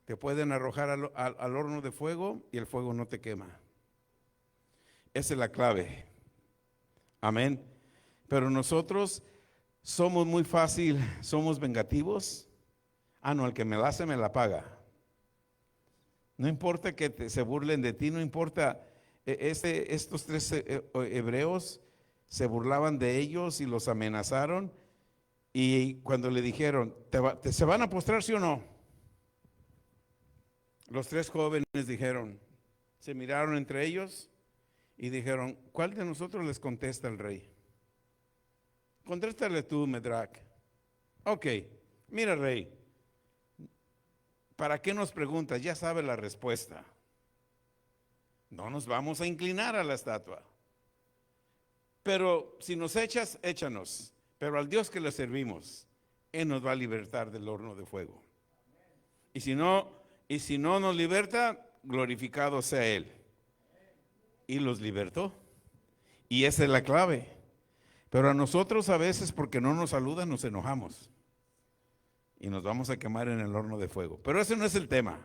te pueden arrojar al horno de fuego y el fuego no te quema. Esa es la clave. Amén. Pero nosotros somos muy fácil, somos vengativos. No, el que me la hace me la paga. No importa que se burlen de ti, no importa. Estos tres hebreos se burlaban de ellos y los amenazaron. Y cuando le dijeron, ¿se van a postrar, sí o no? Los tres jóvenes dijeron, se miraron entre ellos y dijeron, ¿cuál de nosotros les contesta el rey? Contéstale tú, Medrac. Ok, mira, rey, ¿para qué nos preguntas? Ya sabe la respuesta. No nos vamos a inclinar a la estatua. Pero si nos echas, échanos. Pero al Dios que le servimos, Él nos va a libertar del horno de fuego. Y si no nos liberta, glorificado sea Él. Y los libertó. Y esa es la clave. Pero a nosotros a veces, porque no nos saludan, nos enojamos. Y nos vamos a quemar en el horno de fuego. Pero ese no es el tema.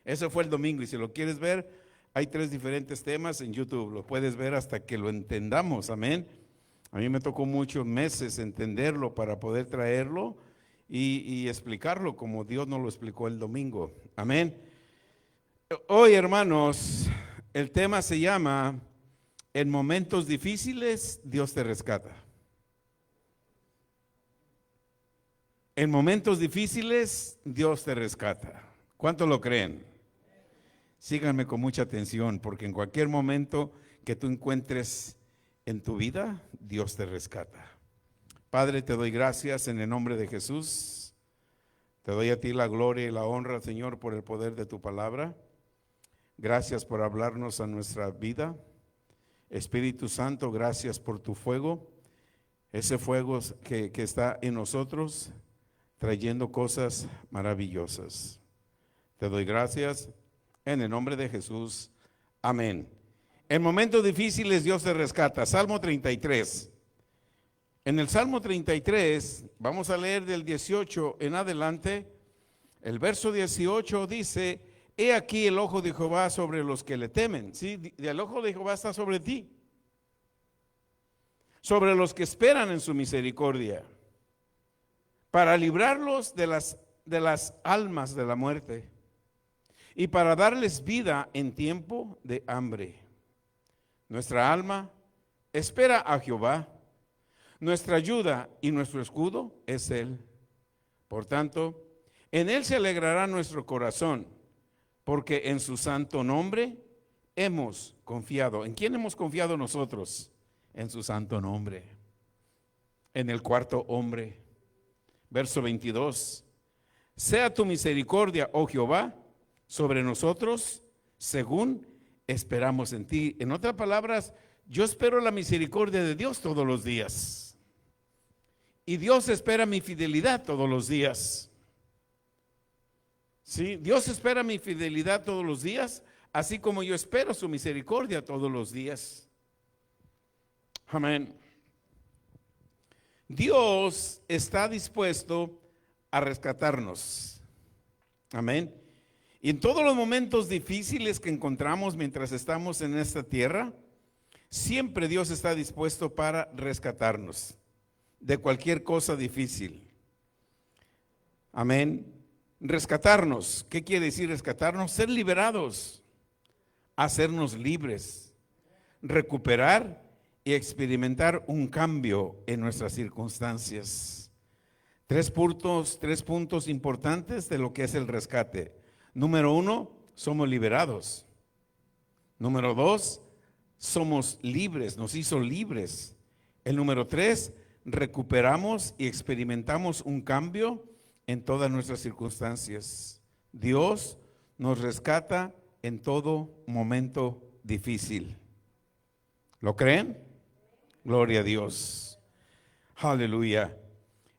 Ese fue el domingo. Y si lo quieres ver, hay 3 diferentes temas en YouTube. Lo puedes ver hasta que lo entendamos. Amén. A mí me tocó muchos meses entenderlo para poder traerlo y explicarlo como Dios nos lo explicó el domingo. Amén. Hoy, hermanos, el tema se llama: en momentos difíciles, Dios te rescata. En momentos difíciles, Dios te rescata. ¿Cuántos lo creen? Síganme con mucha atención, porque en cualquier momento que tú encuentres en tu vida, Dios te rescata. Padre, te doy gracias en el nombre de Jesús. Te doy a ti la gloria y la honra, Señor, por el poder de tu palabra. Gracias por hablarnos a nuestra vida. Espíritu Santo, gracias por tu fuego. Ese fuego que está en nosotros, trayendo cosas maravillosas. Te doy gracias en el nombre de Jesús. Amén. En momentos difíciles Dios te rescata. Salmo 33. En el Salmo 33, vamos a leer del 18 en adelante. El verso 18 dice: he aquí el ojo de Jehová sobre los que le temen. ¿Sí? El ojo de Jehová está sobre ti, sobre los que esperan en su misericordia, para librarlos de las almas de la muerte y para darles vida en tiempo de hambre. Nuestra alma espera a Jehová, nuestra ayuda y nuestro escudo es Él. Por tanto, en Él se alegrará nuestro corazón, porque en su santo nombre hemos confiado. ¿En quién hemos confiado nosotros? En su santo nombre. En el cuarto hombre. Verso 22. Sea tu misericordia, oh Jehová, sobre nosotros, según esperamos en ti. En otras palabras, yo espero la misericordia de Dios todos los días. Y Dios espera mi fidelidad todos los días. Sí, Dios espera mi fidelidad todos los días, así como yo espero su misericordia todos los días. Amén. Dios está dispuesto a rescatarnos. Amén. Y en todos los momentos difíciles que encontramos mientras estamos en esta tierra, siempre Dios está dispuesto para rescatarnos de cualquier cosa difícil. Amén. Rescatarnos, ¿qué quiere decir rescatarnos? Ser liberados, hacernos libres, recuperar y experimentar un cambio en nuestras circunstancias. 3 puntos importantes de lo que es el rescate. Número 1, somos liberados. Número 2, somos libres, nos hizo libres. El número 3, recuperamos y experimentamos un cambio en todas nuestras circunstancias. Dios nos rescata en todo momento difícil. ¿Lo creen? Gloria a Dios. Aleluya.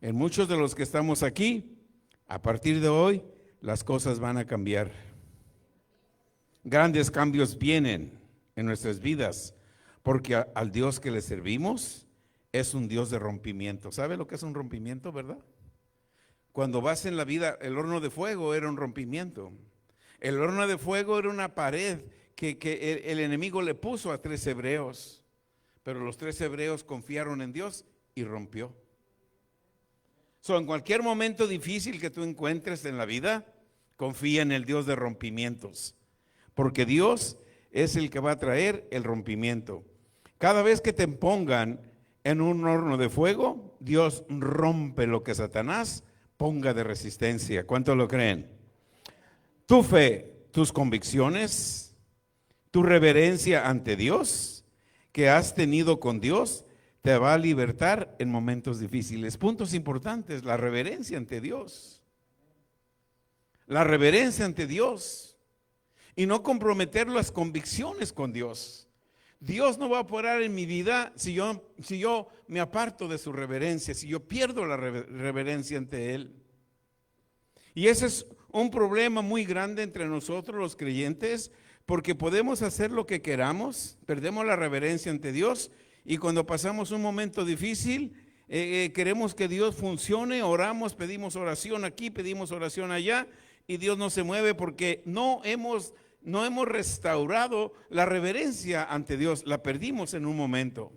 En muchos de los que estamos aquí, a partir de hoy, las cosas van a cambiar. Grandes cambios vienen en nuestras vidas, porque al Dios que le servimos es un Dios de rompimiento. ¿Sabe lo que es un rompimiento, verdad? Cuando vas en la vida, el horno de fuego era un rompimiento. El horno de fuego era una pared que el enemigo le puso a 3 hebreos. Pero los 3 hebreos confiaron en Dios y rompió. En cualquier momento difícil que tú encuentres en la vida, confía en el Dios de rompimientos. Porque Dios es el que va a traer el rompimiento. Cada vez que te pongan en un horno de fuego, Dios rompe lo que Satanás ponga de resistencia. ¿Cuántos lo creen? Tu fe, tus convicciones, tu reverencia ante Dios que has tenido con Dios, te va a libertar en momentos difíciles. Puntos importantes: la reverencia ante Dios. La reverencia ante Dios. Y no comprometer las convicciones con Dios. Dios no va a operar en mi vida si yo me aparto de su reverencia, si yo pierdo la reverencia ante Él. Y ese es un problema muy grande entre nosotros los creyentes, porque podemos hacer lo que queramos, perdemos la reverencia ante Dios, y cuando pasamos un momento difícil, queremos que Dios funcione, oramos, pedimos oración aquí, pedimos oración allá, y Dios no se mueve porque no hemos restaurado la reverencia ante Dios, la perdimos en un momento.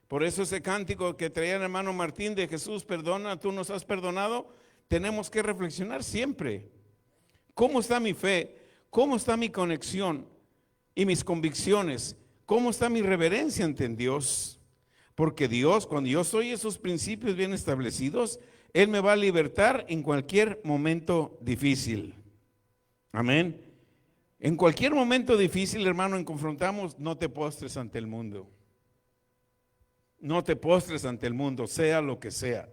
Por eso ese cántico que traía el hermano Martín de Jesús, perdona, tú nos has perdonado, tenemos que reflexionar siempre. ¿Cómo está mi fe? ¿Cómo está mi conexión y mis convicciones? ¿Cómo está mi reverencia ante Dios? Porque Dios, cuando yo soy esos principios bien establecidos, Él me va a libertar en cualquier momento difícil. Amén. En cualquier momento difícil, hermano, en confrontamos, no te postres ante el mundo. No te postres ante el mundo, sea lo que sea.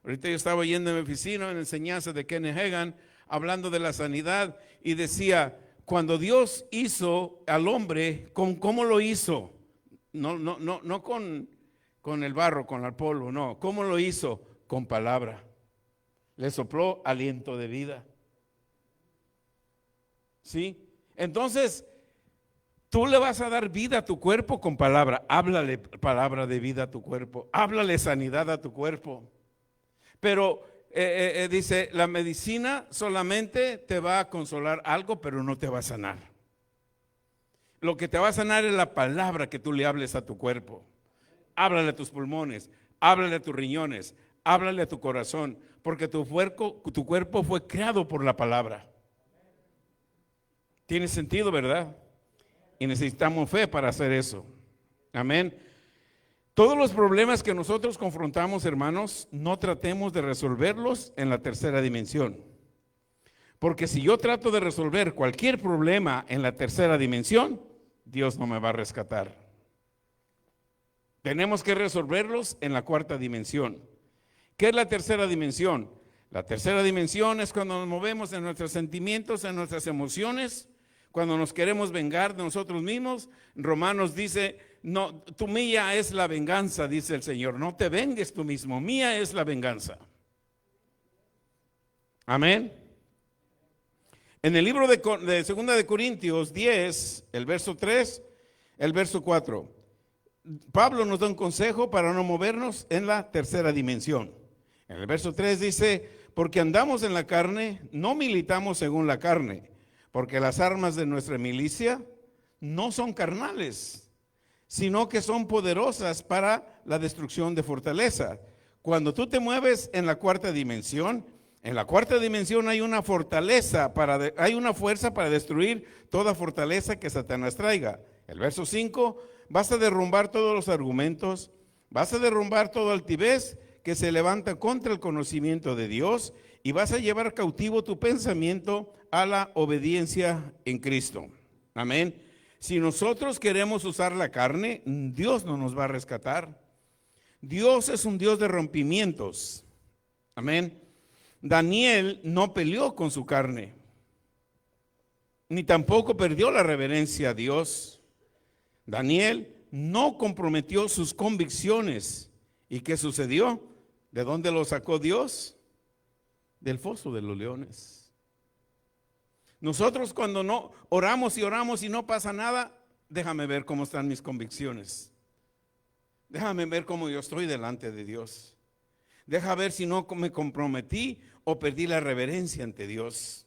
Ahorita yo estaba yendo a mi oficina en enseñanza de Kenneth Hagin, hablando de la sanidad, y decía, cuando Dios hizo al hombre, ¿cómo lo hizo? No con el barro, con el polvo, no. ¿Cómo lo hizo? Con palabra. Le sopló aliento de vida. ¿Sí? Entonces, tú le vas a dar vida a tu cuerpo con palabra. Háblale palabra de vida a tu cuerpo. Háblale sanidad a tu cuerpo. Pero dice, la medicina solamente te va a consolar algo, pero no te va a sanar. Lo que te va a sanar es la palabra que tú le hables a tu cuerpo. Háblale a tus pulmones, háblale a tus riñones, háblale a tu corazón, porque tu cuerpo fue creado por la palabra. Tiene sentido, ¿verdad? Y necesitamos fe para hacer eso. Amén. Todos los problemas que nosotros confrontamos, hermanos, no tratemos de resolverlos en la tercera dimensión. Porque si yo trato de resolver cualquier problema en la tercera dimensión, Dios no me va a rescatar. Tenemos que resolverlos en la cuarta dimensión. ¿Qué es la tercera dimensión? La tercera dimensión es cuando nos movemos en nuestros sentimientos, en nuestras emociones, cuando nos queremos vengar de nosotros mismos. Romanos dice, no, tu mía es la venganza, dice el Señor. No te vengues tú mismo, mía es la venganza. Amén. En el libro de 2 de Corintios 10, el verso 3, el verso 4, Pablo nos da un consejo para no movernos en la tercera dimensión. En el verso 3 dice, porque andamos en la carne, no militamos según la carne, porque las armas de nuestra milicia no son carnales, sino que son poderosas para la destrucción de fortaleza. Cuando tú te mueves en la cuarta dimensión, en la cuarta dimensión hay una fortaleza, hay una fuerza para destruir toda fortaleza que Satanás traiga. El verso 5, vas a derrumbar todos los argumentos, vas a derrumbar toda altivez que se levanta contra el conocimiento de Dios y vas a llevar cautivo tu pensamiento a la obediencia en Cristo. Amén. Si nosotros queremos usar la carne, Dios no nos va a rescatar. Dios es un Dios de rompimientos. Amén. Daniel no peleó con su carne, ni tampoco perdió la reverencia a Dios. Daniel no comprometió sus convicciones. ¿Y qué sucedió? ¿De dónde lo sacó Dios? Del foso de los leones. Nosotros cuando no oramos y no pasa nada, déjame ver cómo están mis convicciones. Déjame ver cómo yo estoy delante de Dios. Deja ver si no me comprometí o perdí la reverencia ante Dios.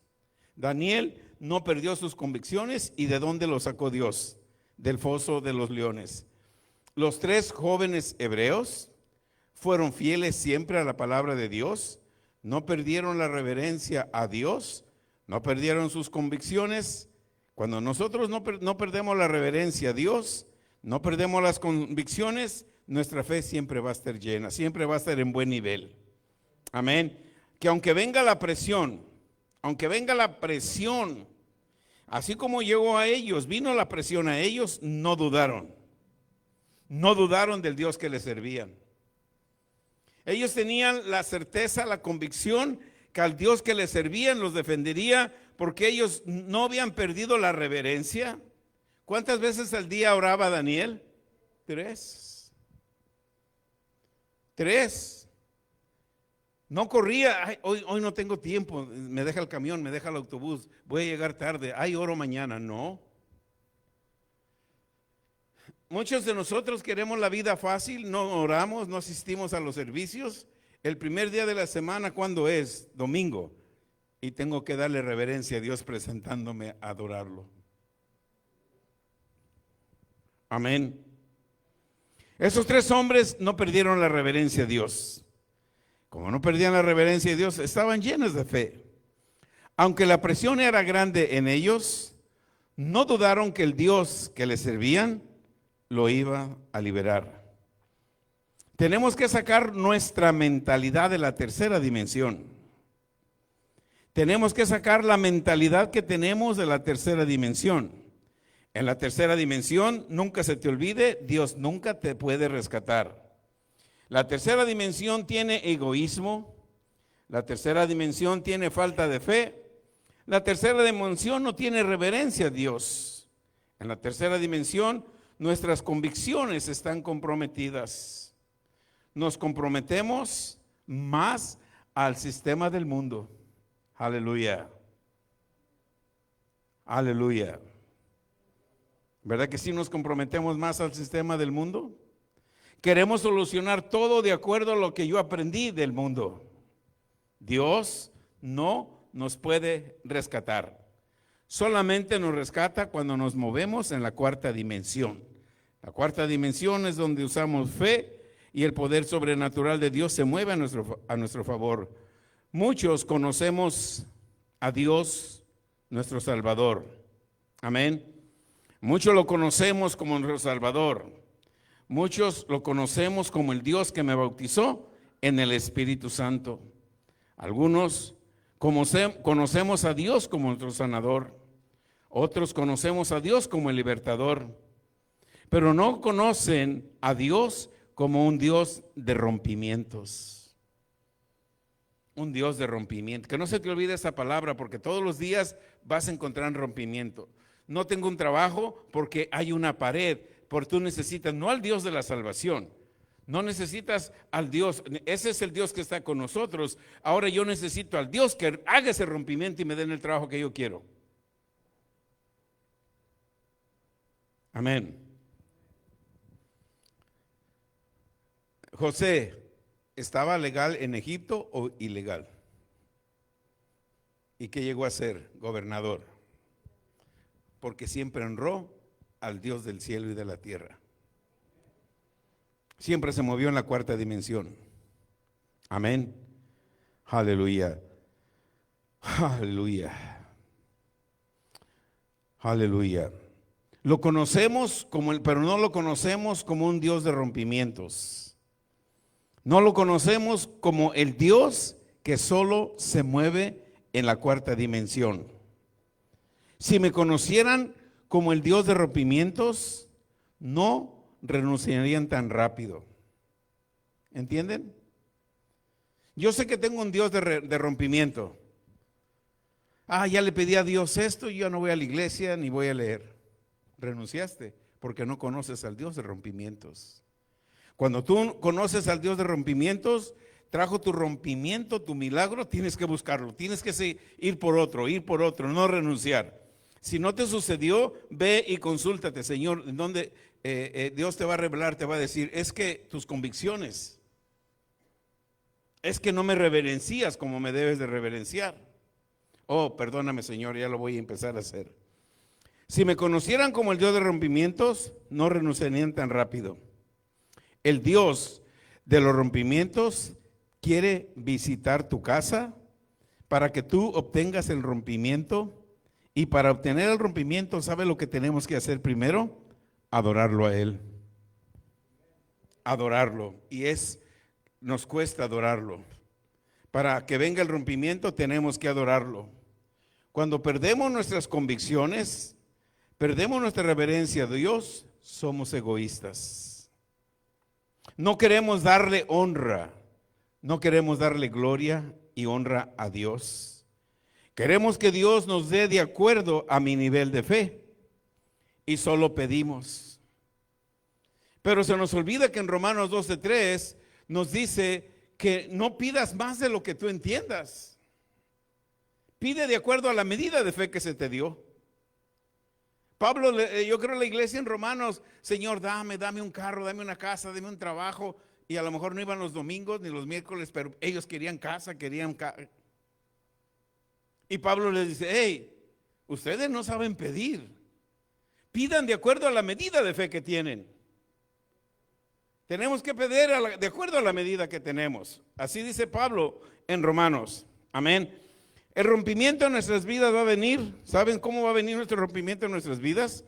Daniel no perdió sus convicciones. ¿Y de dónde lo sacó Dios? Del foso de los leones. Los 3 jóvenes hebreos fueron fieles siempre a la palabra de Dios. No perdieron la reverencia a Dios. No perdieron sus convicciones. Cuando nosotros no perdemos la reverencia a Dios, no perdemos las convicciones, nuestra fe siempre va a estar llena, siempre va a estar en buen nivel. Amén. Que aunque venga la presión, así como llegó a ellos, vino la presión a ellos, no dudaron del Dios que les servían. Ellos tenían la certeza, la convicción que al Dios que les servían los defendería, porque ellos no habían perdido la reverencia. ¿Cuántas veces al día oraba Daniel? 3. No corría, ay, hoy no tengo tiempo, me deja el camión, me deja el autobús, voy a llegar tarde, ay, oro mañana. No. Muchos de nosotros queremos la vida fácil, no oramos, no asistimos a los servicios. El primer día de la semana, ¿cuándo es? Domingo. Y tengo que darle reverencia a Dios presentándome a adorarlo. Amén. Esos 3 hombres no perdieron la reverencia a Dios. Como no perdían la reverencia a Dios, estaban llenos de fe. Aunque la presión era grande en ellos, no dudaron que el Dios que les servían lo iba a liberar. Tenemos que sacar nuestra mentalidad de la tercera dimensión. Tenemos que sacar la mentalidad que tenemos de la tercera dimensión. En la tercera dimensión, nunca se te olvide, Dios nunca te puede rescatar. La tercera dimensión tiene egoísmo. La tercera dimensión tiene falta de fe. La tercera dimensión no tiene reverencia a Dios. En la tercera dimensión, nuestras convicciones están comprometidas. Nos comprometemos más al sistema del mundo. Aleluya. Aleluya. ¿Verdad que sí nos comprometemos más al sistema del mundo? Queremos solucionar todo de acuerdo a lo que yo aprendí del mundo. Dios no nos puede rescatar. Solamente nos rescata cuando nos movemos en la cuarta dimensión. La cuarta dimensión es donde usamos fe y el poder sobrenatural de Dios se mueve a nuestro favor. Muchos conocemos a Dios, nuestro Salvador. Amén. Muchos lo conocemos como nuestro Salvador. Muchos lo conocemos como el Dios que me bautizó en el Espíritu Santo. Algunos conocemos a Dios como nuestro sanador. Otros conocemos a Dios como el libertador. Pero no conocen a Dios como un Dios de rompimientos. Un Dios de rompimiento. Que no se te olvide esa palabra, porque todos los días vas a encontrar rompimiento. No tengo un trabajo porque hay una pared, porque tú necesitas no al Dios de la salvación, no necesitas al Dios, ese es el Dios que está con nosotros. Ahora yo necesito al Dios que haga ese rompimiento y me den el trabajo que yo quiero. Amén. José, ¿estaba legal en Egipto o ilegal? ¿Y qué llegó a ser? Gobernador. Porque siempre honró al Dios del cielo y de la tierra. Siempre se movió en la cuarta dimensión. Amén. Aleluya. Aleluya. Aleluya. Lo conocemos pero no lo conocemos como un Dios de rompimientos. No lo conocemos como el Dios que solo se mueve en la cuarta dimensión. Si me conocieran como el Dios de rompimientos, no renunciarían tan rápido. ¿Entienden? Yo sé que tengo un Dios de rompimiento. Ya le pedí a Dios esto y yo no voy a la iglesia ni voy a leer. Renunciaste porque no conoces al Dios de rompimientos. Cuando tú conoces al Dios de rompimientos, trajo tu rompimiento, tu milagro, tienes que buscarlo, tienes que ir por otro, no renunciar. Si no te sucedió, ve y consúltate, Señor, en donde Dios te va a revelar, te va a decir, es que tus convicciones. Es que no me reverencias como me debes de reverenciar. Oh, perdóname, Señor, ya lo voy a empezar a hacer. Si me conocieran como el Dios de rompimientos, no renunciarían tan rápido. El Dios de los rompimientos quiere visitar tu casa para que tú obtengas el rompimiento. Y para obtener el rompimiento, ¿sabe lo que tenemos que hacer primero? Adorarlo a Él. Adorarlo. Y nos cuesta adorarlo. Para que venga el rompimiento tenemos que adorarlo. Cuando perdemos nuestras convicciones, perdemos nuestra reverencia a Dios, somos egoístas. No queremos darle honra, no queremos darle gloria y honra a Dios. Queremos que Dios nos dé de acuerdo a mi nivel de fe y solo pedimos. Pero se nos olvida que en Romanos 12:3 nos dice que no pidas más de lo que tú entiendas. Pide de acuerdo a la medida de fe que se te dio. Pablo, yo creo la iglesia en Romanos, Señor, dame un carro, dame una casa, dame un trabajo. Y a lo mejor no iban los domingos ni los miércoles, pero ellos querían casa, Y Pablo les dice, hey, ustedes no saben pedir. Pidan de acuerdo a la medida de fe que tienen. Tenemos que pedir de acuerdo a la medida que tenemos. Así dice Pablo en Romanos. Amén. El rompimiento en nuestras vidas va a venir. ¿Saben cómo va a venir nuestro rompimiento en nuestras vidas?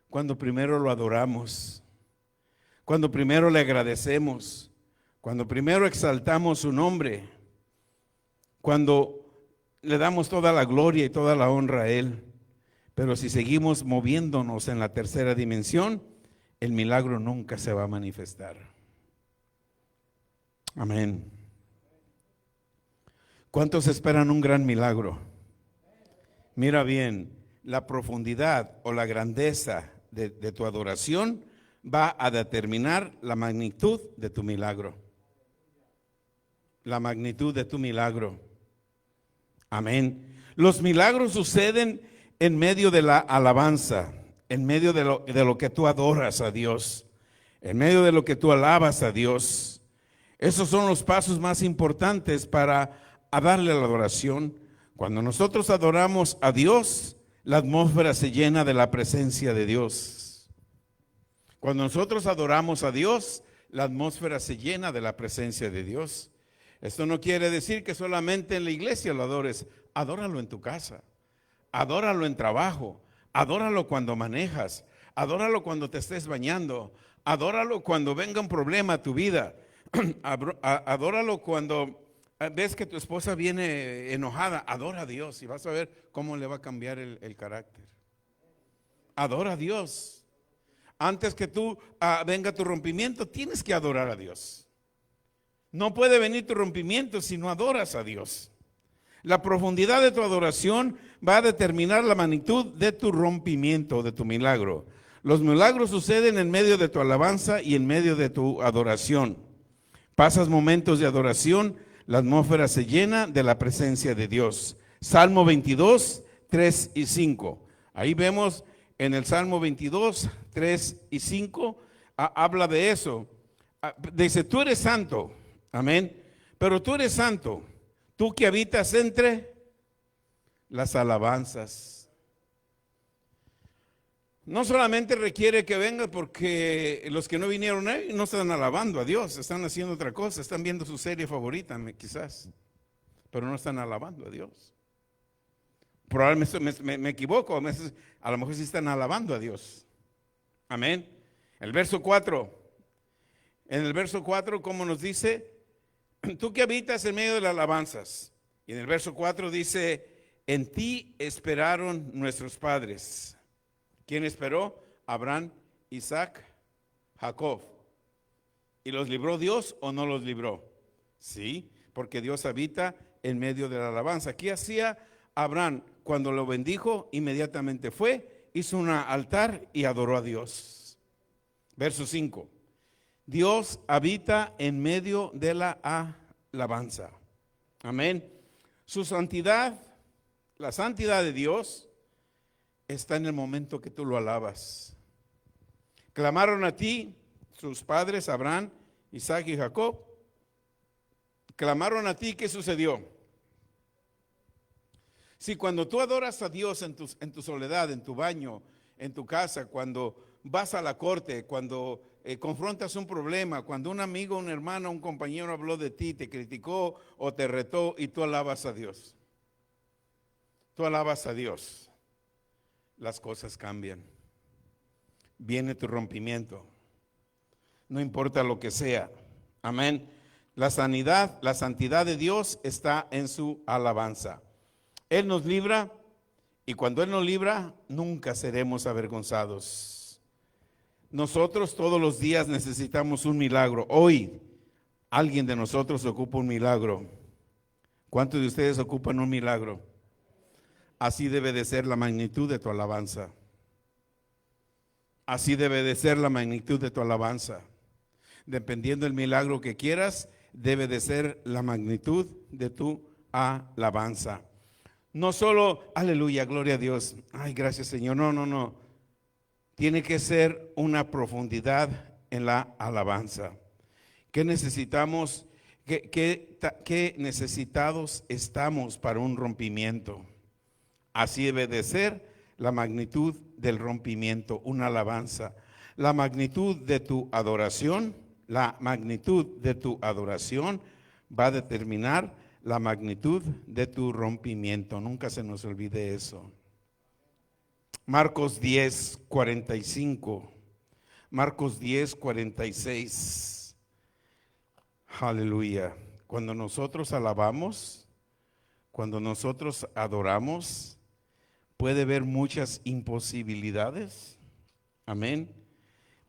Cuando primero lo adoramos. Cuando primero le agradecemos. Cuando primero exaltamos su nombre. Cuando le damos toda la gloria y toda la honra a Él. Pero si seguimos moviéndonos en la tercera dimensión, el milagro nunca se va a manifestar. Amén. ¿Cuántos esperan un gran milagro? Mira bien, la profundidad o la grandeza de tu adoración va a determinar la magnitud de tu milagro. La magnitud de tu milagro. Amén. Los milagros suceden en medio de la alabanza, en medio de lo que tú adoras a Dios, en medio de lo que tú alabas a Dios. Esos son los pasos más importantes para darle la adoración. Cuando nosotros adoramos a Dios, la atmósfera se llena de la presencia de Dios. Cuando nosotros adoramos a Dios, la atmósfera se llena de la presencia de Dios. Esto no quiere decir que solamente en la iglesia lo adores. Adóralo en tu casa, adóralo en trabajo, adóralo cuando manejas, adóralo cuando te estés bañando, adóralo cuando venga un problema a tu vida, adóralo cuando ves que tu esposa viene enojada. Adora a Dios y vas a ver cómo le va a cambiar el carácter. Adora a Dios. Antes que venga tu rompimiento, tienes que adorar a Dios. No puede venir tu rompimiento si no adoras a Dios. La profundidad de tu adoración va a determinar la magnitud de tu rompimiento, de tu milagro. Los milagros suceden en medio de tu alabanza y en medio de tu adoración. Pasas momentos de adoración, la atmósfera se llena de la presencia de Dios. Salmo 22, 3 y 5. Ahí vemos en el Salmo 22, 3 y 5, habla de eso. Dice, tú eres santo, amén, pero tú eres santo, tú que habitas entre las alabanzas. No solamente requiere que vengas, porque los que no vinieron ahí no están alabando a Dios, están haciendo otra cosa, están viendo su serie favorita quizás, pero no están alabando a Dios. Probablemente me equivoco, a lo mejor sí están alabando a Dios. Amén. El verso 4, en el verso 4, como nos dice, tú que habitas en medio de las alabanzas. Y en el verso 4 dice, en ti esperaron nuestros padres. ¿Quién esperó? Abraham, Isaac, Jacob. ¿Y los libró Dios o no los libró? Sí, porque Dios habita en medio de la alabanza. ¿Qué hacía Abraham? Cuando lo bendijo, inmediatamente fue, hizo un altar y adoró a Dios. Verso 5. Dios habita en medio de la alabanza. Amén. Su santidad, la santidad de Dios, está en el momento que tú lo alabas. Clamaron a ti sus padres, Abraham, Isaac y Jacob. clamaron a ti, ¿qué sucedió? Si cuando tú adoras a Dios en tu soledad, en tu baño, en tu casa, cuando vas a la corte, cuando confrontas un problema, cuando un amigo, un hermano, un compañero habló de ti, te criticó o te retó y tú alabas a Dios. Tú alabas a Dios. Las cosas cambian. Viene tu rompimiento. No importa lo que sea. Amén. La sanidad, la santidad de Dios está en su alabanza. Él nos libra y cuando Él nos libra, nunca seremos avergonzados. Nosotros todos los días necesitamos un milagro. Hoy alguien de nosotros ocupa un milagro. ¿Cuántos de ustedes ocupan un milagro? Así debe de ser la magnitud de tu alabanza. Así debe de ser la magnitud de tu alabanza. Dependiendo del milagro que quieras, debe de ser la magnitud de tu alabanza. No solo, aleluya, gloria a Dios. Ay, gracias Señor. No. Tiene que ser una profundidad en la alabanza. ¿Qué necesitamos? ¿Qué necesitados estamos para un rompimiento? Así debe de ser la magnitud del rompimiento, una alabanza. La magnitud de tu adoración, va a determinar la magnitud de tu rompimiento. Nunca se nos olvide eso. Marcos 10, 45. Marcos 10, 46. Aleluya. Cuando nosotros alabamos, cuando nosotros adoramos, puede haber muchas imposibilidades. Amén.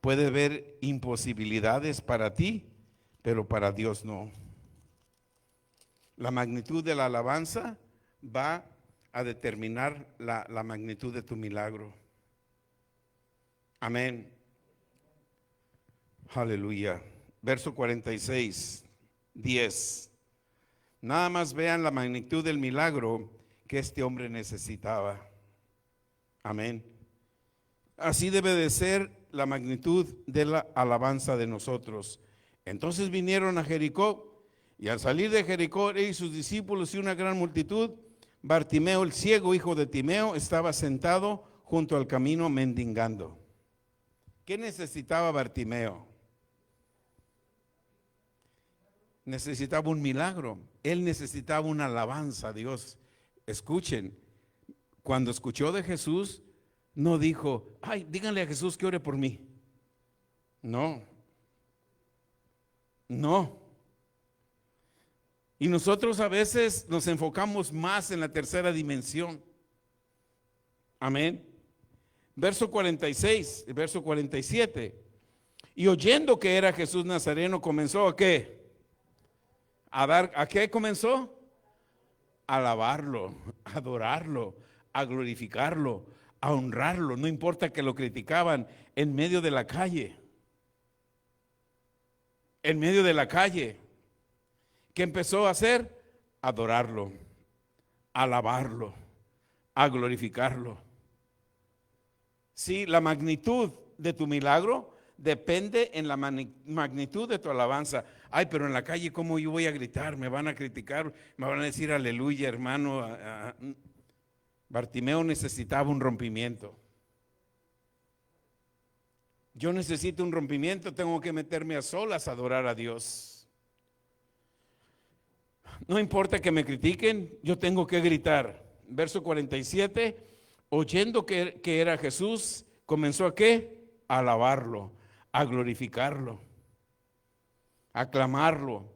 Puede haber imposibilidades para ti, pero para Dios no. La magnitud de la alabanza va a determinar la magnitud de tu milagro. Amén. Aleluya. Verso 46, 10. Nada más vean la magnitud del milagro que este hombre necesitaba. Amén. Así debe de ser la magnitud de la alabanza de nosotros. Entonces vinieron a Jericó, y al salir de Jericó, él y sus discípulos y una gran multitud, Bartimeo el ciego, hijo de Timeo, estaba sentado junto al camino mendigando. ¿Qué necesitaba Bartimeo? Necesitaba un milagro. Él necesitaba una alabanza a Dios. Escuchen, cuando escuchó de Jesús, no dijo, ay, díganle a Jesús que ore por mí. No. Y nosotros a veces nos enfocamos más en la tercera dimensión. Amén. Verso 46, verso 47. Y oyendo que era Jesús Nazareno, comenzó ¿a qué? ¿A qué comenzó? A alabarlo, a adorarlo, a glorificarlo, a honrarlo. No importa que lo criticaban en medio de la calle. En medio de la calle. ¿Qué empezó a hacer? Adorarlo, alabarlo, a glorificarlo. Sí, la magnitud de tu milagro depende en la magnitud de tu alabanza. Ay, pero en la calle, ¿cómo yo voy a gritar? Me van a criticar, me van a decir aleluya, hermano. Bartimeo necesitaba un rompimiento. Yo necesito un rompimiento, tengo que meterme a solas a adorar a Dios. No importa que me critiquen, yo tengo que gritar. Verso 47, oyendo que era Jesús, comenzó a ¿qué? A alabarlo, a glorificarlo, a aclamarlo.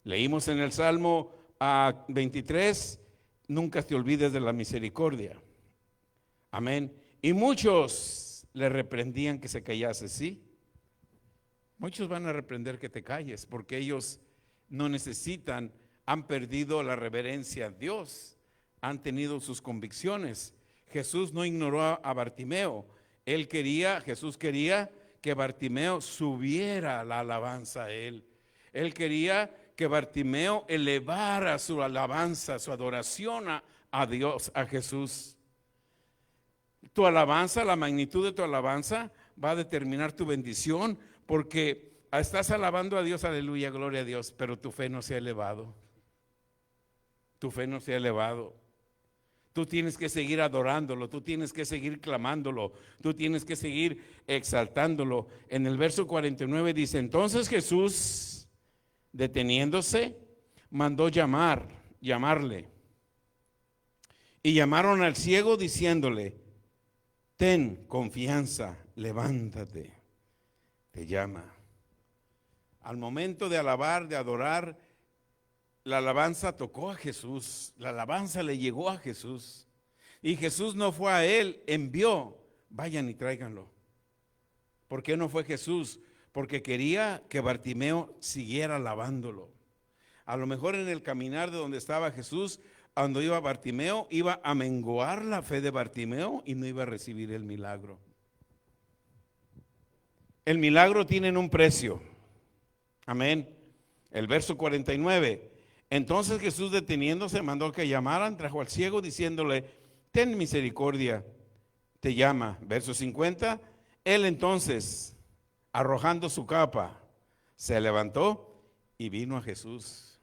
Leímos en el Salmo 23, nunca te olvides de la misericordia. Amén. Y muchos le reprendían que se callase, ¿sí? Muchos van a reprender que te calles porque ellos no necesitan. Han perdido la reverencia a Dios, han tenido sus convicciones. Jesús no ignoró a Bartimeo. Jesús quería que Bartimeo subiera la alabanza a él. Él quería que Bartimeo elevara su alabanza, su adoración a Dios, a Jesús. Tu alabanza, la magnitud de tu alabanza va a determinar tu bendición, porque Estás alabando a Dios, aleluya, gloria a Dios, pero tu fe no se ha elevado. Tu fe no se ha elevado. Tú tienes que seguir adorándolo, tú tienes que seguir clamándolo, tú tienes que seguir exaltándolo. En el verso 49 dice, entonces Jesús, deteniéndose, mandó llamarle. Y llamaron al ciego diciéndole, ten confianza, levántate, te llama. Al momento de alabar, de adorar, la alabanza tocó a Jesús, la alabanza le llegó a Jesús. Y Jesús no fue a él, envió, vayan y tráiganlo. ¿Por qué no fue Jesús? Porque quería que Bartimeo siguiera alabándolo. A lo mejor en el caminar de donde estaba Jesús, cuando iba Bartimeo, iba a menguar la fe de Bartimeo y no iba a recibir el milagro. El milagro tiene un precio. Amén. El verso 49. Entonces Jesús, deteniéndose, mandó que llamaran, trajo al ciego diciéndole, ten misericordia, te llama. Verso 50. Él entonces, arrojando su capa, se levantó y vino a Jesús.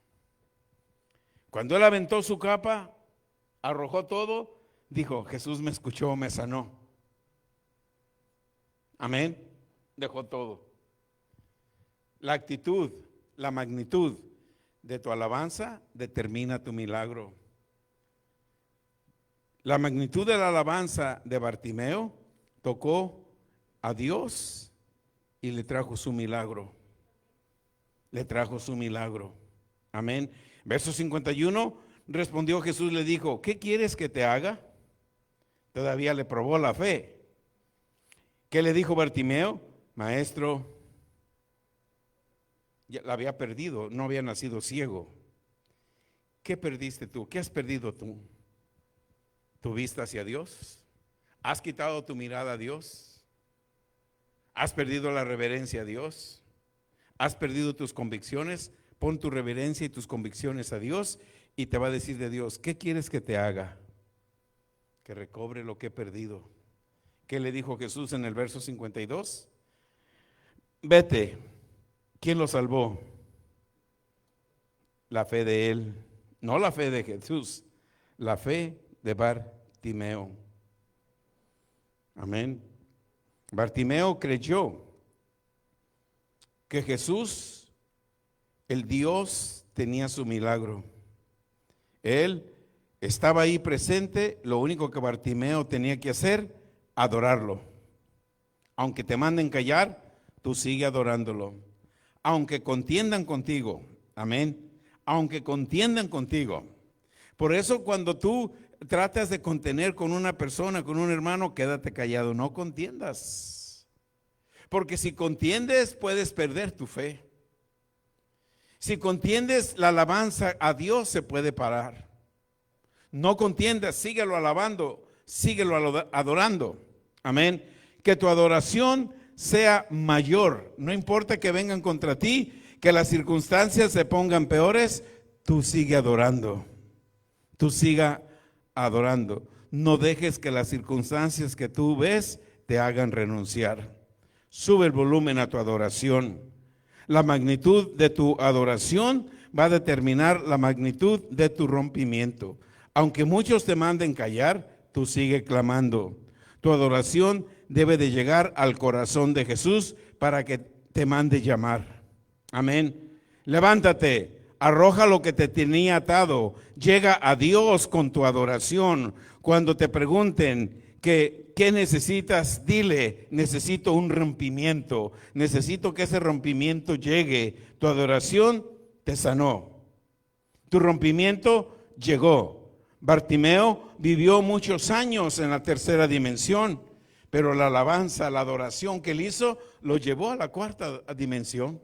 Cuando él aventó su capa, arrojó todo, dijo, Jesús me escuchó, me sanó. Amén. Dejó todo. La actitud, la magnitud de tu alabanza determina tu milagro. La magnitud de la alabanza de Bartimeo tocó a Dios y le trajo su milagro. Le trajo su milagro. Amén. Verso 51, respondió Jesús, le dijo, ¿qué quieres que te haga? Todavía le probó la fe. ¿Qué le dijo Bartimeo? Maestro, ya la había perdido, no había nacido ciego. ¿Qué perdiste tú? ¿Qué has perdido tú? ¿Tu vista hacia Dios? ¿Has quitado tu mirada a Dios? ¿Has perdido la reverencia a Dios? ¿Has perdido tus convicciones? Pon tu reverencia y tus convicciones a Dios y te va a decir de Dios, ¿qué quieres que te haga? Que recobre lo que he perdido. ¿Qué le dijo Jesús en el verso 52? Vete. ¿Quién lo salvó? La fe de él, no la fe de Jesús, la fe de Bartimeo. Amén. Bartimeo creyó que Jesús, el Dios, tenía su milagro. Él estaba ahí presente, lo único que Bartimeo tenía que hacer, adorarlo. Aunque te manden callar, tú sigue adorándolo. Aunque contiendan contigo, amén, aunque contiendan contigo. Por eso cuando tú tratas de contener con una persona, con un hermano, quédate callado, no contiendas. Porque si contiendes puedes perder tu fe. Si contiendes, la alabanza a Dios se puede parar. No contiendas, síguelo alabando, síguelo adorando, amén. Que tu adoración sea mayor, no importa que vengan contra ti, que las circunstancias se pongan peores, tú sigue adorando, tú siga adorando. No dejes que las circunstancias que tú ves te hagan renunciar. Sube el volumen a tu adoración. La magnitud de tu adoración va a determinar la magnitud de tu rompimiento. Aunque muchos te manden callar, tú sigue clamando. Tu adoración debe de llegar al corazón de Jesús para que te mande llamar. Amén. Levántate, arroja lo que te tenía atado. Llega a Dios con tu adoración. Cuando te pregunten ¿qué necesitas? Dile, necesito un rompimiento. Necesito que ese rompimiento llegue. Tu adoración te sanó. Tu rompimiento llegó. Bartimeo vivió muchos años en la tercera dimensión, pero la alabanza, la adoración que él hizo, lo llevó a la cuarta dimensión.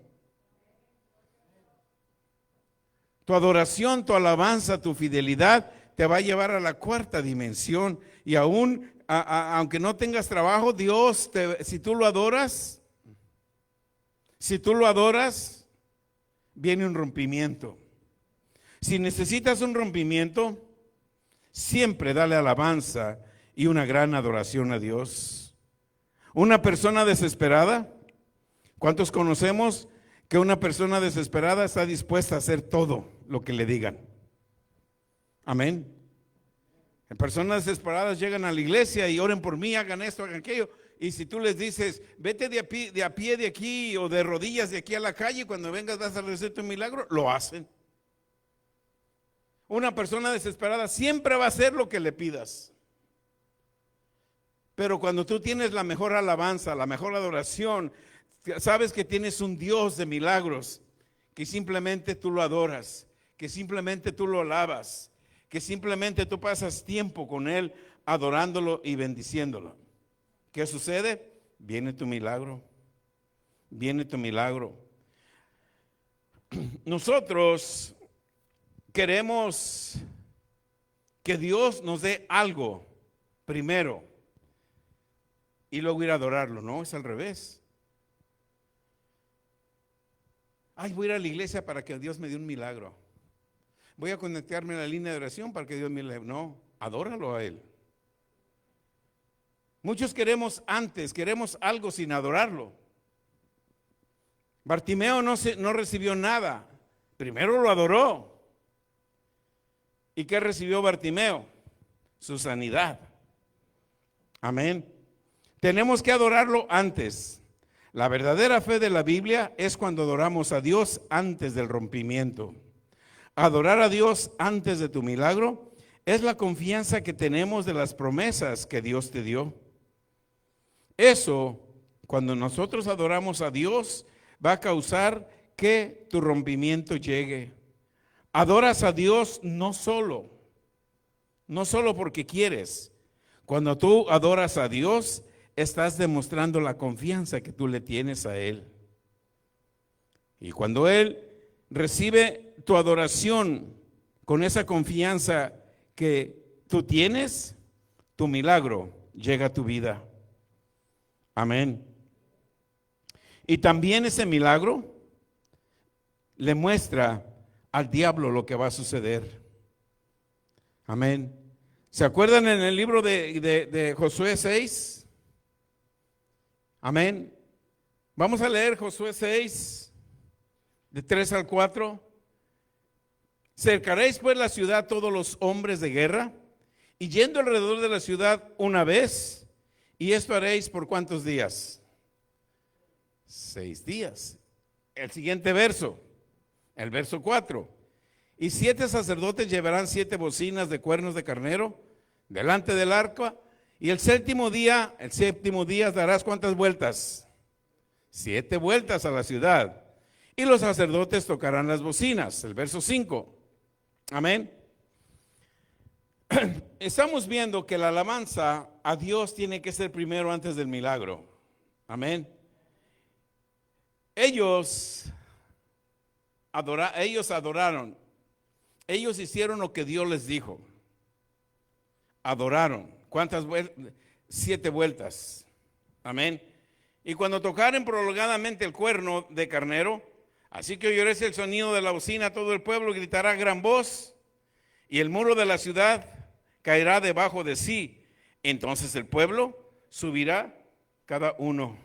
Tu adoración, tu alabanza, tu fidelidad te va a llevar a la cuarta dimensión. Y aún, aunque no tengas trabajo, Dios, si tú lo adoras, viene un rompimiento. Si necesitas un rompimiento, siempre dale alabanza y una gran adoración a Dios. Una persona desesperada, ¿cuántos conocemos que una persona desesperada está dispuesta a hacer todo lo que le digan. Amén. Personas desesperadas llegan a la iglesia y oren por mí, hagan esto, hagan aquello. Y si tú les dices, vete de a pie de aquí o de rodillas de aquí a la calle, cuando vengas vas a recibir tu milagro, lo hacen. Una persona desesperada siempre va a hacer lo que le pidas. Pero cuando tú tienes la mejor alabanza, la mejor adoración, sabes que tienes un Dios de milagros, que simplemente tú lo adoras, que simplemente tú lo alabas, que simplemente tú pasas tiempo con Él adorándolo y bendiciéndolo. ¿Qué sucede? Viene tu milagro. Viene tu milagro. Nosotros queremos que Dios nos dé algo primero y luego ir a adorarlo. No, es al revés. Ay, voy a ir a la iglesia para que Dios me dé un milagro. Voy a conectarme a la línea de oración para que Dios me dé. No, adóralo a Él. Muchos queremos algo sin adorarlo. Bartimeo no recibió nada. Primero lo adoró. ¿Y qué recibió Bartimeo? Su sanidad. Amén. Tenemos que adorarlo antes. La verdadera fe de la Biblia es cuando adoramos a Dios antes del rompimiento. Adorar a Dios antes de tu milagro es la confianza que tenemos de las promesas que Dios te dio. Eso, cuando nosotros adoramos a Dios, va a causar que tu rompimiento llegue. Adoras a Dios no solo porque quieres. Cuando tú adoras a Dios, estás demostrando la confianza que tú le tienes a Él. Y cuando Él recibe tu adoración con esa confianza que tú tienes, tu milagro llega a tu vida. Amén. Y también ese milagro le muestra al diablo lo que va a suceder. Amén. ¿Se acuerdan en el libro de Josué 6? Amén. Vamos a leer Josué 6, de 3 al 4. Cercaréis pues la ciudad todos los hombres de guerra, y yendo alrededor de la ciudad una vez, y esto haréis por ¿cuántos días? 6 días. El siguiente verso, el verso 4. Y 7 sacerdotes llevarán 7 bocinas de cuernos de carnero delante del arca, y el séptimo día darás ¿cuántas vueltas? 7 vueltas a la ciudad. Y los sacerdotes tocarán las bocinas. El verso 5. Amén. Estamos viendo que la alabanza a Dios tiene que ser primero antes del milagro. Amén. Ellos adoraron. Ellos hicieron lo que Dios les dijo. Adoraron. ¿Cuántas vueltas? 7 vueltas. Amén. Y cuando tocaren prolongadamente el cuerno de carnero, así que oyeréis el sonido de la bocina, todo el pueblo gritará a gran voz, y el muro de la ciudad caerá debajo de sí. Entonces el pueblo subirá cada uno.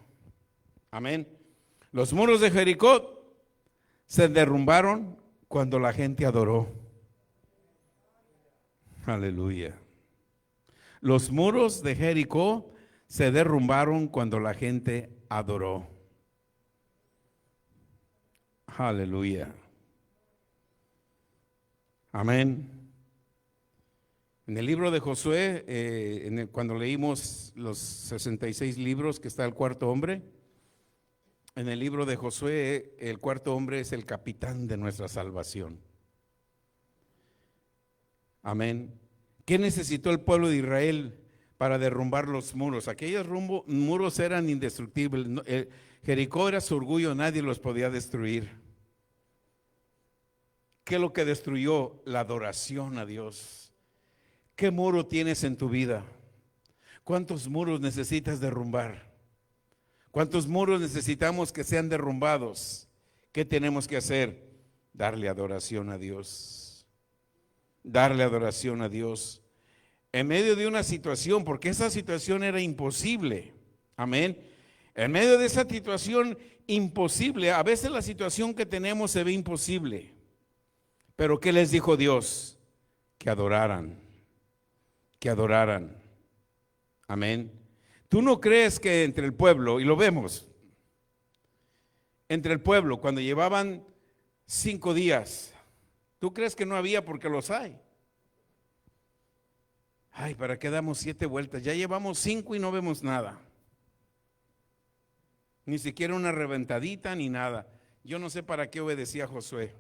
Amén. Los muros de Jericó se derrumbaron cuando la gente adoró. Aleluya. Los muros de Jericó se derrumbaron cuando la gente adoró. Aleluya. Amén. En el libro de Josué, cuando leímos los 66 libros que está el cuarto hombre, en el libro de Josué, el cuarto hombre es el capitán de nuestra salvación. Amén. ¿Qué necesitó el pueblo de Israel para derrumbar los muros? Aquellos muros eran indestructibles. Jericó era su orgullo, nadie los podía destruir. ¿Qué es lo que destruyó? La adoración a Dios. ¿Qué muro tienes en tu vida? ¿Cuántos muros necesitas derrumbar? ¿Cuántos muros necesitamos que sean derrumbados? ¿Qué tenemos que hacer? Darle adoración a Dios. Darle adoración a Dios. En medio de una situación, porque esa situación era imposible. Amén. En medio de esa situación imposible, a veces la situación que tenemos se ve imposible. Pero ¿qué les dijo Dios? Que adoraran, que adoraran. Amén. ¿Tú no crees que entre el pueblo, y lo vemos, entre el pueblo, cuando llevaban 5 días, ¿tú crees que no había? Porque los hay. Ay, ¿para qué damos 7 vueltas? Ya llevamos 5 y no vemos nada. Ni siquiera una reventadita ni nada. Yo no sé para qué obedecía Josué.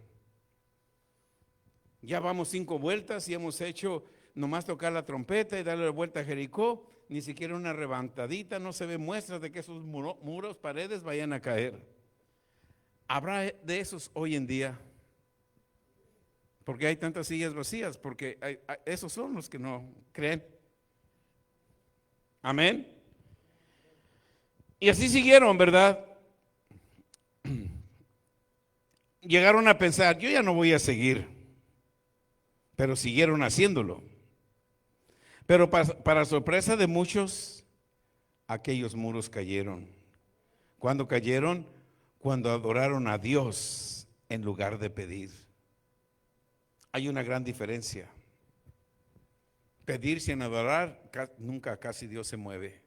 Ya vamos 5 vueltas y hemos hecho nomás tocar la trompeta y darle la vuelta a Jericó. Ni siquiera una reventadita, no se ve muestras de que esos muros, paredes vayan a caer. ¿Habrá de esos hoy en día? Porque hay tantas sillas vacías, porque esos son los que no creen. Amén. Y así siguieron, ¿verdad? Llegaron a pensar, yo ya no voy a seguir, pero siguieron haciéndolo. Pero para sorpresa de muchos, aquellos muros cayeron. ¿Cuándo cayeron? Cuando adoraron a Dios en lugar de pedir. Hay una gran diferencia. Pedir sin adorar, nunca casi Dios se mueve.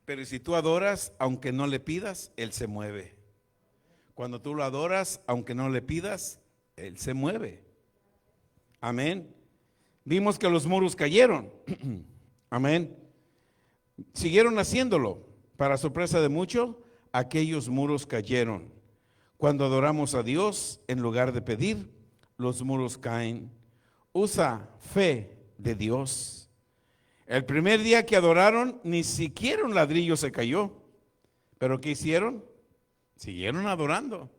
Pero si tú adoras, aunque no le pidas, Él se mueve. Cuando tú lo adoras, aunque no le pidas, Él se mueve. Amén. Vimos que los muros cayeron. Amén. Siguieron haciéndolo. Para sorpresa de muchos, aquellos muros cayeron. Cuando adoramos a Dios, en lugar de pedir, los muros caen. Usa fe de Dios. El primer día que adoraron, ni siquiera un ladrillo se cayó. ¿Pero qué hicieron? Siguieron adorando.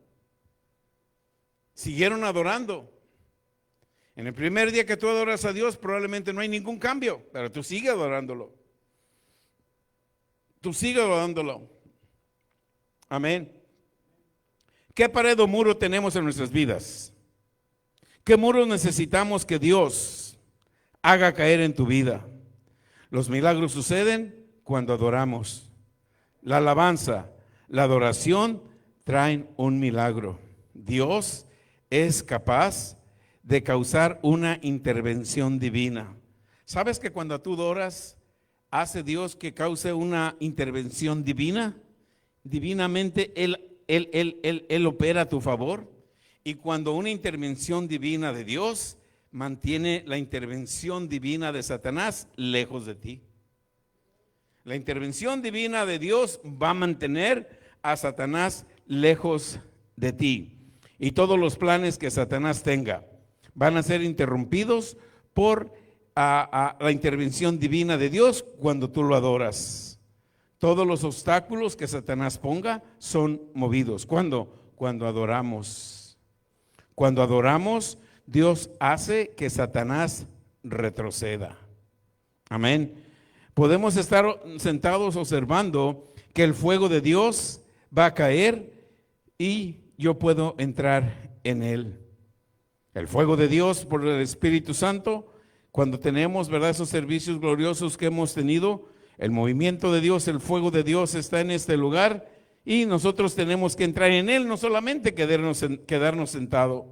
Siguieron adorando. En el primer día que tú adoras a Dios, probablemente no hay ningún cambio, pero tú sigues adorándolo. Tú sigues adorándolo. Amén. ¿Qué pared o muro tenemos en nuestras vidas? ¿Qué muros necesitamos que Dios haga caer en tu vida? Los milagros suceden cuando adoramos. La alabanza, la adoración traen un milagro. Dios es capaz de causar una intervención divina. ¿Sabes que cuando tú adoras, hace Dios que cause una intervención divina? Divinamente Él opera a tu favor. Y cuando una intervención divina de Dios mantiene la intervención divina de Satanás lejos de ti. La intervención divina de Dios va a mantener a Satanás lejos de ti. Y todos los planes que Satanás tenga van a ser interrumpidos por la intervención divina de Dios cuando tú lo adoras. Todos los obstáculos que Satanás ponga son movidos. ¿Cuándo? Cuando adoramos. Cuando adoramos, Dios hace que Satanás retroceda. Amén. Podemos estar sentados observando que el fuego de Dios va a caer y yo puedo entrar en él. El fuego de Dios por el Espíritu Santo, cuando tenemos, ¿verdad?, esos servicios gloriosos que hemos tenido, el movimiento de Dios, el fuego de Dios está en este lugar y nosotros tenemos que entrar en él, no solamente quedarnos sentados.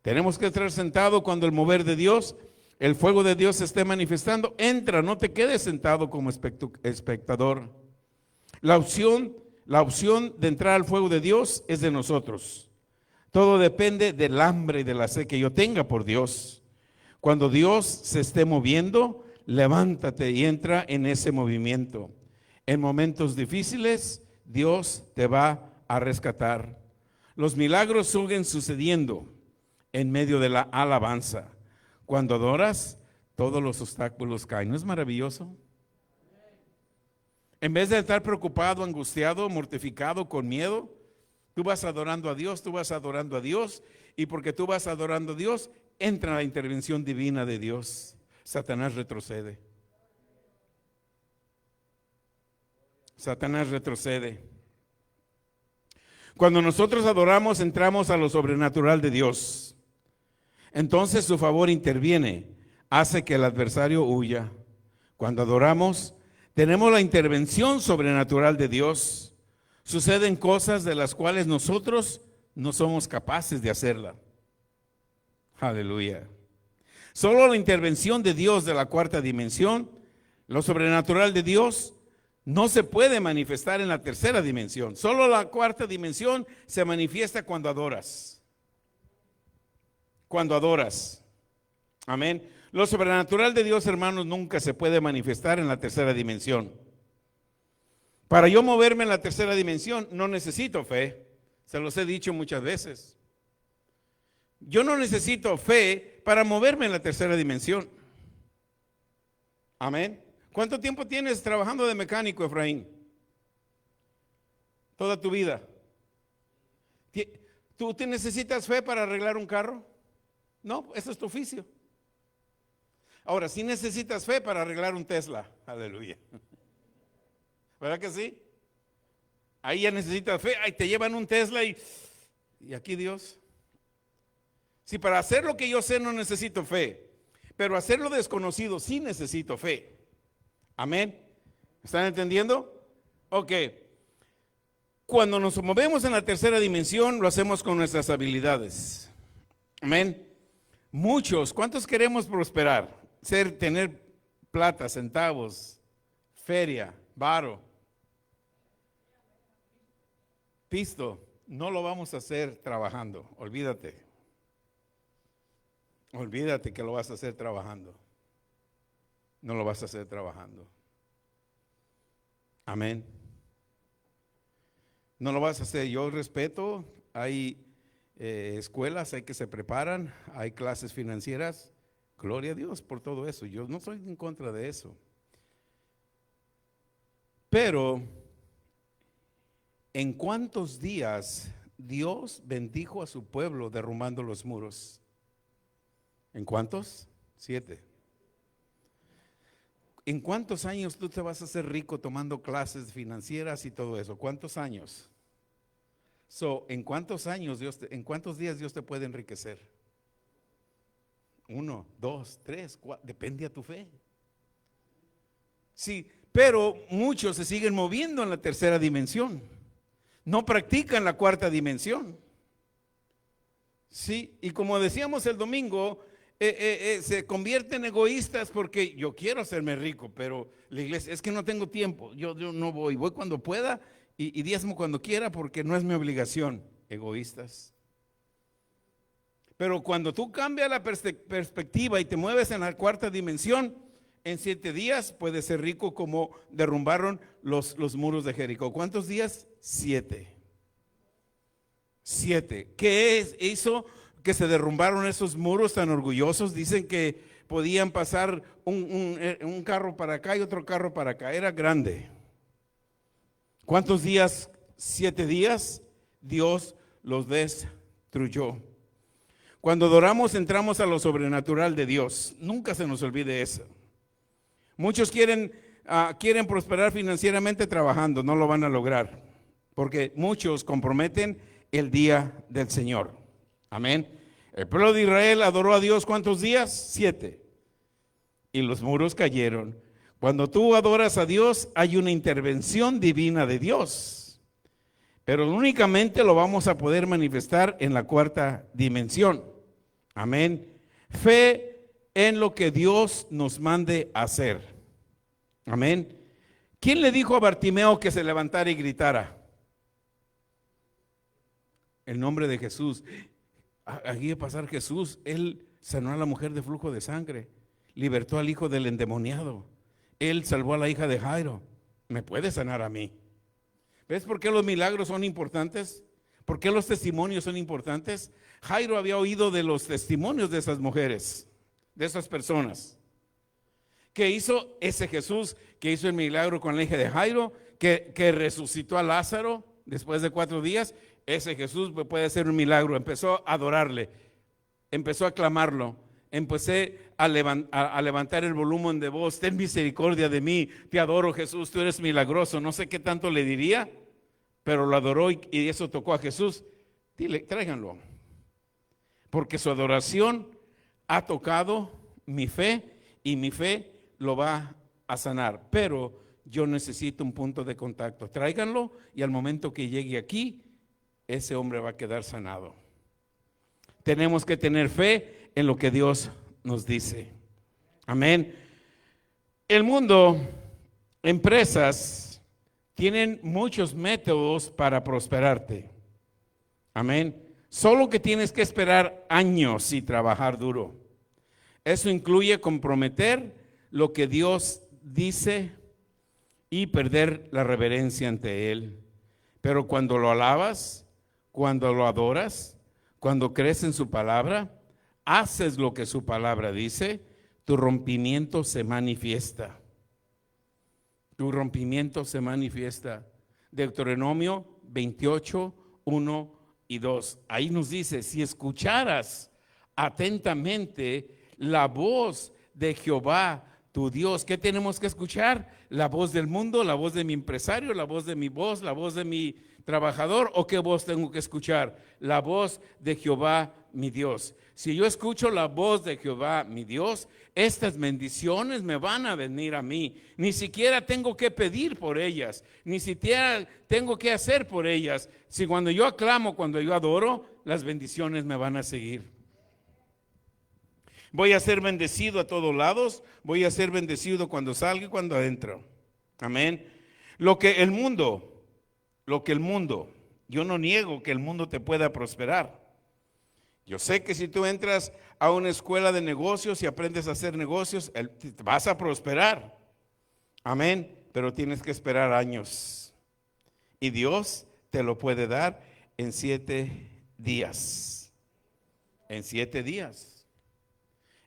Tenemos que estar sentados cuando el mover de Dios, el fuego de Dios se esté manifestando. Entra, no te quedes sentado como espectador. La opción de entrar al fuego de Dios es de nosotros. Todo depende del hambre y de la sed que yo tenga por Dios. Cuando Dios se esté moviendo, levántate y entra en ese movimiento. En momentos difíciles, Dios te va a rescatar. Los milagros siguen sucediendo en medio de la alabanza. Cuando adoras, todos los obstáculos caen. ¿No es maravilloso? En vez de estar preocupado, angustiado, mortificado, con miedo, tú vas adorando a Dios, tú vas adorando a Dios, y porque tú vas adorando a Dios, entra la intervención divina de Dios. Satanás retrocede. Satanás retrocede. Cuando nosotros adoramos, entramos a lo sobrenatural de Dios. Entonces su favor interviene, hace que el adversario huya. Cuando adoramos, Tenemos la intervención sobrenatural de Dios. Suceden cosas de las cuales nosotros no somos capaces de hacerla. Aleluya. Solo la intervención de Dios de la cuarta dimensión, lo sobrenatural de Dios, no se puede manifestar en la tercera dimensión. Solo la cuarta dimensión se manifiesta cuando adoras. Cuando adoras. Amén. Lo sobrenatural de Dios, hermanos, nunca se puede manifestar en la tercera dimensión. Para yo moverme en la tercera dimensión, no necesito fe. Se los he dicho muchas veces. Yo no necesito fe para moverme en la tercera dimensión. Amén. ¿Cuánto tiempo tienes trabajando de mecánico, Efraín? Toda tu vida. ¿Tú te necesitas fe para arreglar un carro? No, eso es tu oficio. Ahora, sí necesitas fe para arreglar un Tesla. Aleluya. ¿Verdad que sí? Ahí ya necesitas fe. Ahí te llevan un Tesla y aquí Dios. Si para hacer lo que yo sé no necesito fe, pero hacer lo desconocido sí necesito fe. Amén. ¿Están entendiendo? Ok. Cuando nos movemos en la tercera dimensión, lo hacemos con nuestras habilidades. Amén. Muchos, ¿cuántos queremos prosperar? Tener plata, centavos, feria, varo, pisto. No lo vamos a hacer trabajando, olvídate. Olvídate que lo vas a hacer trabajando. No lo vas a hacer trabajando. Amén. No lo vas a hacer. Yo respeto, hay escuelas, hay que se preparan, hay clases financieras. Gloria a Dios por todo eso. Yo no estoy en contra de eso. Pero, ¿en cuántos días Dios bendijo a su pueblo derrumbando los muros? ¿En cuántos? 7. ¿En cuántos años tú te vas a hacer rico tomando clases financieras y todo eso? ¿Cuántos años? ¿En cuántos años en cuántos días Dios te puede enriquecer? 1, 2, 3, 4, depende a tu fe. Sí, pero muchos se siguen moviendo en la tercera dimensión. No practican la cuarta dimensión. Sí, y como decíamos el domingo, se convierten egoístas porque yo quiero hacerme rico, pero la iglesia, es que no tengo tiempo, yo no voy cuando pueda y diezmo cuando quiera porque no es mi obligación. Egoístas. Pero cuando tú cambias la perspectiva y te mueves en la cuarta dimensión, en 7 días puedes ser rico como derrumbaron los muros de Jericó. ¿Cuántos días? 7. 7. ¿Qué hizo que se derrumbaron esos muros tan orgullosos? Dicen que podían pasar un carro para acá y otro carro para acá. Era grande. ¿Cuántos días? 7 días. Dios los destruyó. Cuando adoramos entramos a lo sobrenatural de Dios. Nunca se nos olvide eso. Muchos quieren prosperar financieramente trabajando, no lo van a lograr, porque muchos comprometen el día del Señor. Amén. El pueblo de Israel adoró a Dios, ¿cuántos días? 7. Y los muros cayeron. Cuando tú adoras a Dios, hay una intervención divina de Dios, pero únicamente lo vamos a poder manifestar en la cuarta dimensión. Amén. Fe en lo que Dios nos mande hacer. Amén. ¿Quién le dijo a Bartimeo que se levantara y gritara? El nombre de Jesús. Aquí va a pasar Jesús. Él sanó a la mujer de flujo de sangre, libertó al hijo del endemoniado, él salvó a la hija de Jairo. ¿Me puede sanar a mí? ¿Ves por qué los milagros son importantes? ¿Por qué los testimonios son importantes? Jairo había oído de los testimonios de esas mujeres, de esas personas. ¿Qué hizo ese Jesús que hizo el milagro con la hija de Jairo, que resucitó a Lázaro después de 4 días? Ese Jesús puede hacer un milagro. Empezó a adorarle, empezó a clamarlo, empecé a levantar el volumen de voz. Ten misericordia de mí, te adoro Jesús, tú eres milagroso. No sé qué tanto le diría, pero lo adoró y eso tocó a Jesús. Dile, tráiganlo, porque su adoración ha tocado mi fe y mi fe lo va a sanar. Pero yo necesito un punto de contacto. Tráiganlo y al momento que llegue aquí, ese hombre va a quedar sanado. Tenemos que tener fe en lo que Dios nos dice. Amén. El mundo, empresas, tienen muchos métodos para prosperarte. Amén. Solo que tienes que esperar años y trabajar duro. Eso incluye comprometer lo que Dios dice y perder la reverencia ante Él. Pero cuando lo alabas, cuando lo adoras, cuando crees en su palabra, haces lo que su palabra dice, tu rompimiento se manifiesta. Tu rompimiento se manifiesta. Deuteronomio 28, 1 y 2. Ahí nos dice, si escucharas atentamente la voz de Jehová, tu Dios. ¿Qué tenemos que escuchar? ¿La voz del mundo, la voz de mi empresario, la voz de mi voz, la voz de mi trabajador? ¿O qué voz tengo que escuchar? La voz de Jehová, mi Dios. Si yo escucho la voz de Jehová, mi Dios, estas bendiciones me van a venir a mí. Ni siquiera tengo que pedir por ellas, ni siquiera tengo que hacer por ellas. Si cuando yo aclamo, cuando yo adoro, las bendiciones me van a seguir. Voy a ser bendecido a todos lados, voy a ser bendecido cuando salga y cuando adentro. Amén. Lo que el mundo, yo no niego que el mundo te pueda prosperar. Yo sé que si tú entras a una escuela de negocios y aprendes a hacer negocios, vas a prosperar. Amén. Pero tienes que esperar años. Y Dios te lo puede dar en 7 días. En 7 días.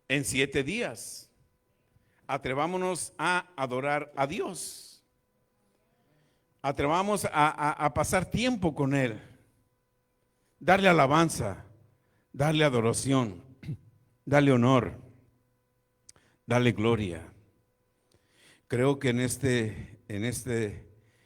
En 7 días. Atrevámonos a adorar a Dios. Atrevamos a pasar tiempo con Él. Darle alabanza. Darle adoración. Darle honor. Darle gloria. Creo que en este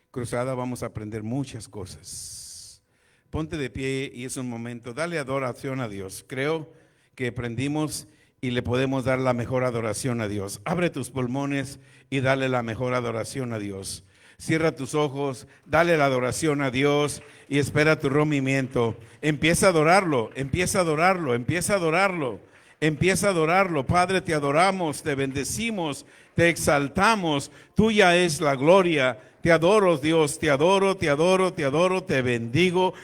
cruzada vamos a aprender muchas cosas. Ponte de pie y es un momento. Dale adoración a Dios. Creo que aprendimos y le podemos dar la mejor adoración a Dios. Abre tus pulmones y dale la mejor adoración a Dios. Cierra tus ojos, dale la adoración a Dios y espera tu rompimiento. Empieza a adorarlo, empieza a adorarlo, empieza a adorarlo, empieza a adorarlo. Padre, te adoramos, te bendecimos, te exaltamos. Tuya es la gloria. Te adoro, Dios, te adoro, te adoro, te adoro, te bendigo.